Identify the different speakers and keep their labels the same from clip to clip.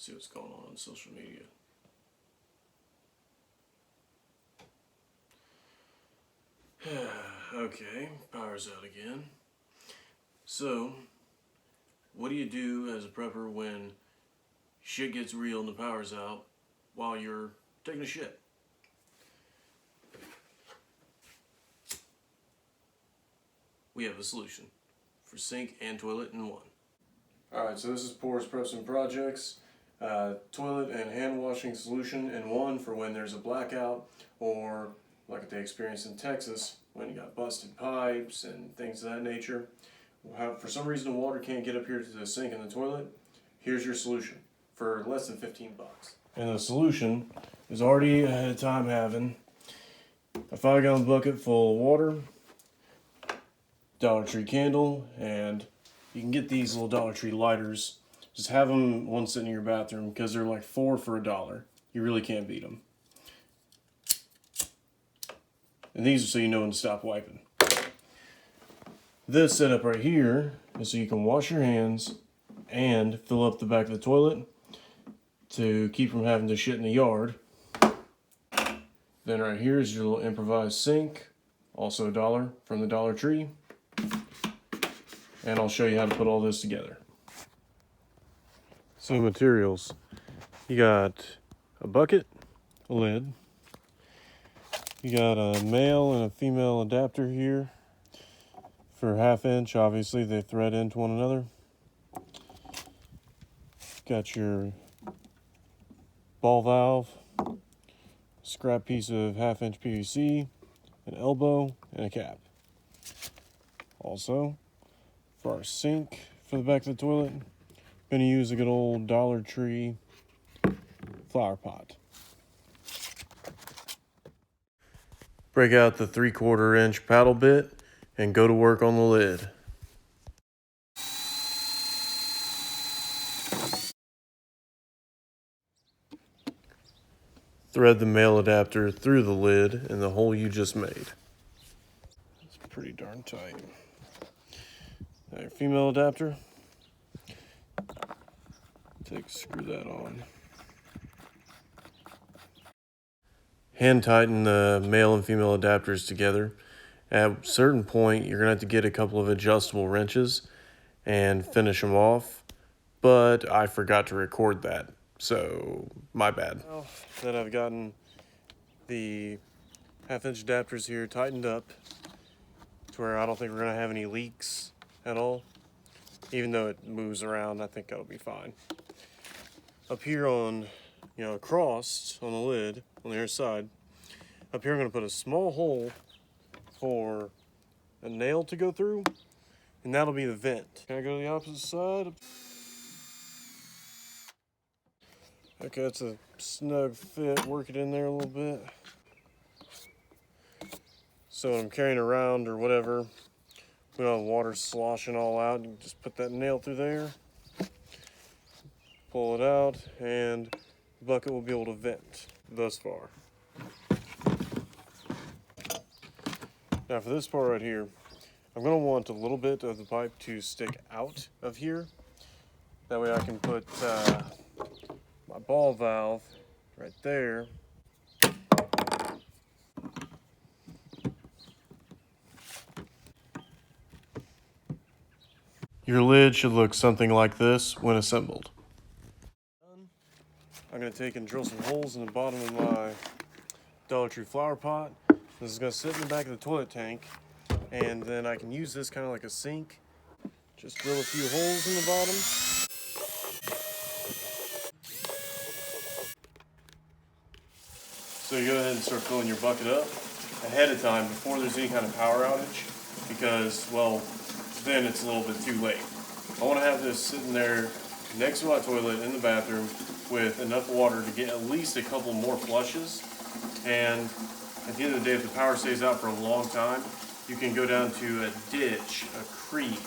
Speaker 1: See what's going on social media. Okay, power's out again. So, what do you do as a prepper when shit gets real and the power's out while you're taking a shit? We have a solution for sink and toilet in one. Alright, so this is Porous Preps and Projects. Toilet and hand washing solution in one for when there's a blackout, or like they experienced in Texas when you got busted pipes and things of that nature. For some reason the water can't get up here to the sink and the toilet. Here's your solution for less than 15 bucks. And the solution is already ahead of time having a 5-gallon bucket full of water, Dollar Tree candle, and you can get these little Dollar Tree lighters. Just have them one sitting in your bathroom because they're like 4 for $1. You really can't beat them. And these are so you know when to stop wiping. This setup right here is so you can wash your hands and fill up the back of the toilet to keep from having to shit in the yard. Then right here is your little improvised sink, also $1 from the Dollar Tree. And I'll show you how to put all this together. So materials, you got a bucket, a lid, you got a male and a female adapter here for 1/2 inch. Obviously they thread into one another. Got your ball valve, scrap piece of 1/2 inch PVC, an elbow, and a cap. Also, for our sink for the back of the toilet, I'm going to use a good old Dollar Tree flower pot. Break out the 3/4 inch paddle bit and go to work on the lid. Thread the male adapter through the lid in the hole you just made. It's pretty darn tight. Now your female adapter, screw that on. Hand tighten the male and female adapters together. At a certain point, you're going to have to get a couple of adjustable wrenches and finish them off, but I forgot to record that, so my bad. Now that I've gotten the 1/2 inch adapters here tightened up to where I don't think we're going to have any leaks at all, even though it moves around, I think that'll be fine. Up here on, across on the lid, on the other side, up here I'm going to put a small hole for a nail to go through, and that'll be the vent. Can I go to the opposite side? Okay, that's a snug fit. Work it in there a little bit. So when I'm carrying around or whatever, we don't have water sloshing all out. You can just put that nail through there, pull it out, and the bucket will be able to vent thus far. Now for this part right here, I'm going to want a little bit of the pipe to stick out of here. That way I can put my ball valve right there. Your lid should look something like this when assembled. I'm going to take and drill some holes in the bottom of my Dollar Tree flower pot. This is going to sit in the back of the toilet tank, and then I can use this kind of like a sink. Just drill a few holes in the bottom. So you go ahead and start filling your bucket up ahead of time before there's any kind of power outage, because, well, then it's a little bit too late. I want to have this sitting there next to my toilet in the bathroom with enough water to get at least a couple more flushes. And at the end of the day, if the power stays out for a long time, you can go down to a ditch, a creek,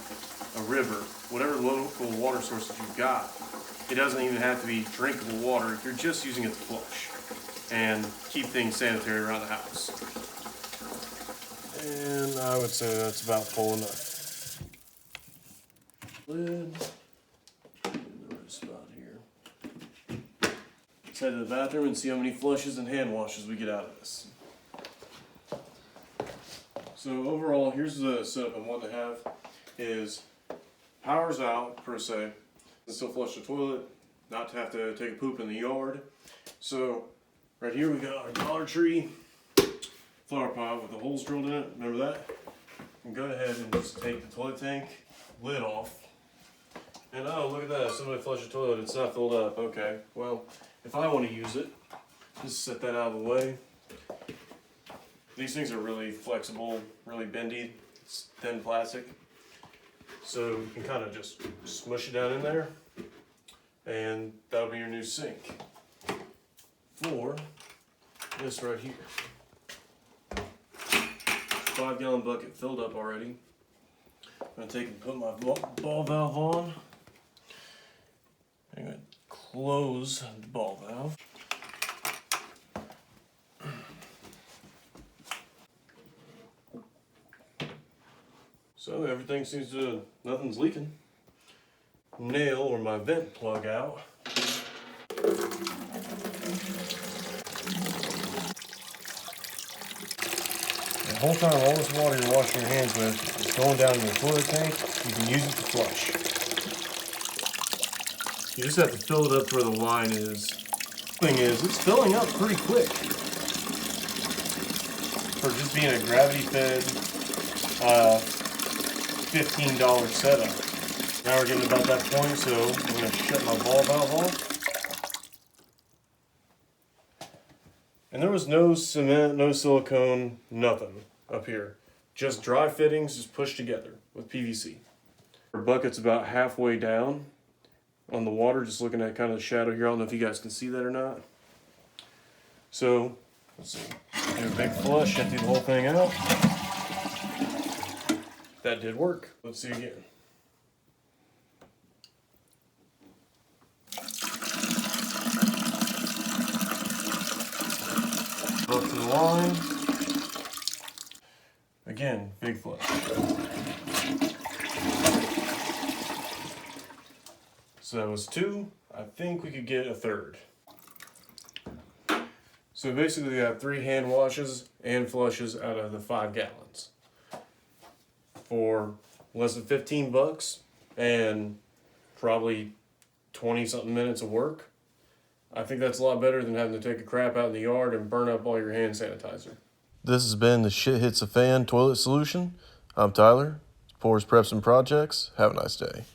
Speaker 1: a river, whatever local water source that you've got. It doesn't even have to be drinkable water if you're just using it to flush and keep things sanitary around the house. And I would say that's about full enough. Lid, in the right spot here. Let's head to the bathroom and see how many flushes and hand washes we get out of this. So overall, here's the setup I want to have is power's out per se. Still flush the toilet, not to have to take a poop in the yard. So right here we got our Dollar Tree flower pot with the holes drilled in it. Remember that? And go ahead and just take the toilet tank lid off. And oh, look at that, somebody flushed the toilet, it's not filled up. Okay, well, if I want to use it, just set that out of the way. These things are really flexible, really bendy. It's thin plastic. So you can kind of just smush it down in there, and that'll be your new sink. For this right here. 5-gallon bucket filled up already. I'm gonna take and put my ball valve on. I'm gonna close the ball valve. So everything seems to, nothing's leaking. Nail or my vent plug out. The whole time all this water you're washing your hands with is going down in the toilet tank, you can use it to flush. You just have to fill it up to where the line is. Thing is, it's filling up pretty quick. For just being a gravity-fed $15 setup. Now we're getting about that point, so I'm going to shut my ball valve off. And there was no cement, no silicone, nothing up here. Just dry fittings, just pushed together with PVC. Our bucket's about halfway down on the water, just looking at kind of the shadow here. I don't know if you guys can see that or not. So, let's see. Do a big flush, empty the whole thing out. That did work. Let's see again. Up to the line. Again, big flush. So that was 2. I think we could get a 3rd. So basically we got 3 hand washes and flushes out of the 5 gallons. For less than 15 bucks and probably 20 something minutes of work. I think that's a lot better than having to take a crap out in the yard and burn up all your hand sanitizer. This has been the Shit Hits a Fan toilet solution. I'm Tyler. Pours Preps and Projects. Have a nice day.